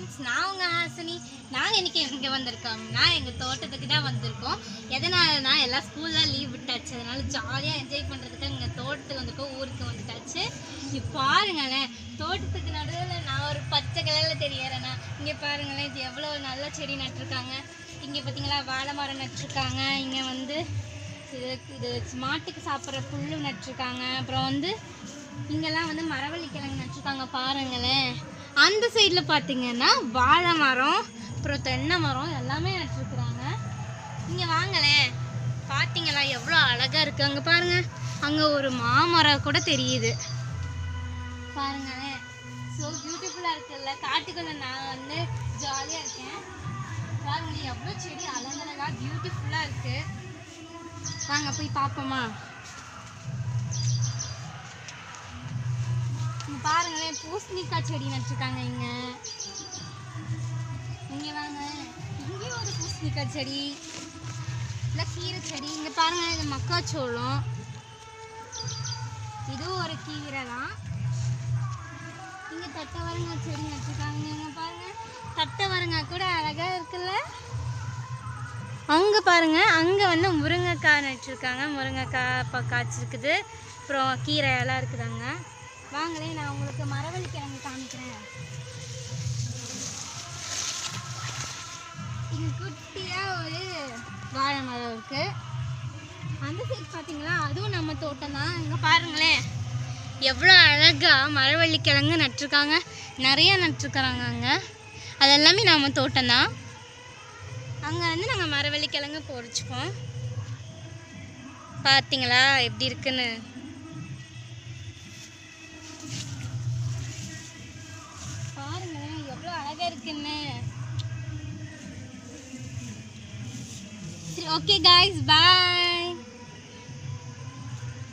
Friends, நான் உங்கள் ஹாசினி. நாங்கள் இன்றைக்கி எங்கே வந்திருக்கோம்னா எங்கள் தோட்டத்துக்கு தான் வந்திருக்கோம். எதனாலனா எல்லாம் ஸ்கூல்லாம் லீவ் விட்டாச்சு, அதனால் ஜாலியாக என்ஜாய் பண்ணுறதுக்கு எங்கள் தோட்டத்துக்கு வந்திருக்கோம். ஊருக்கு வந்துட்டாச்சு. இப்போ பாருங்களேன், தோட்டத்துக்கு நடுவில் நான் ஒரு பச்சை கலரில் தெரியறேன்னா இங்கே பாருங்களேன், இது எவ்வளோ நல்ல செடி நட்டுருக்காங்க. இங்கே பார்த்தீங்களா வாழை மரம் நட்டுருக்காங்க. இங்கே வந்து இது மாட்டுக்கு சாப்பிட்ற புல் நட்டுருக்காங்க. அப்புறம் வந்து இங்கெல்லாம் வந்து மரவள்ளி கிழங்கு நட்டுருக்காங்க பாருங்களேன். அந்த சைடில் பார்த்தீங்கன்னா வாழை மரம், அப்புறம் தென்னை மரம் எல்லாமே நட்டுருக்குறாங்க. இங்கே வாங்களேன், பார்த்தீங்களா எவ்வளோ அழகாக இருக்குது. அங்கே பாருங்கள், அங்கே ஒரு மாமரம் கூட தெரியுது பாருங்களேன். ஸோ பியூட்டிஃபுல்லாக இருக்குல்ல. காட்டுக்குள்ளே நான் வந்து ஜாலியாக இருக்கேன். பாருங்க எவ்வளோ செடி அழகழகாக பியூட்டிஃபுல்லாக இருக்குது. வாங்க போய் பார்ப்போமா. பாருங்களேன், பூசணிக்காய் செடி நட்டுருக்காங்க. இங்கே வாங்க, இங்கே ஒரு பூசணிக்காய் செடி, இல்லை கீரை செடி. இங்கே பாருங்கள், இது மக்காச்சோளம், இதுவும் ஒரு கீரை தான். இங்கே தட்டவரங்காய் செடி நட்டுருக்காங்க. இங்கே பாருங்கள், தட்டவரங்காய் கூட அழகாக இருக்குல்ல. அங்கே பாருங்கள், அங்கே வந்து முருங்கைக்காய் நட்டுருக்காங்க. முருங்கைக்காய் இப்போ காய்ச்சிருக்குது. அப்புறம் கீரை எல்லாம் இருக்குதாங்க. வாங்களே, நான் உங்களுக்கு மரவள்ளி கிழங்கு காமிக்கிறேன். இங்கே குட்டியாக ஒரு வாழை மரம் இருக்குது. அந்த சைடு பார்த்தீங்களா, அதுவும் நம்ம தோட்டம் தான். இங்கே பாருங்களேன், எவ்வளோ அழகாக மரவள்ளி கிழங்கு நட்டுருக்காங்க. நிறையா நட்டுருக்குறாங்க அங்கே. அதெல்லாமே நம்ம தோட்டம் தான். அங்கே வந்து நாங்கள் மரவள்ளி கிழங்கு பொறிச்சுப்போம். பார்த்தீங்களா எப்படி இருக்குன்னு. பாருங்களேன் எவ்வளோ அழகாக இருக்குன்னு. சரி, ஓகே காய்ஸ், பாய்.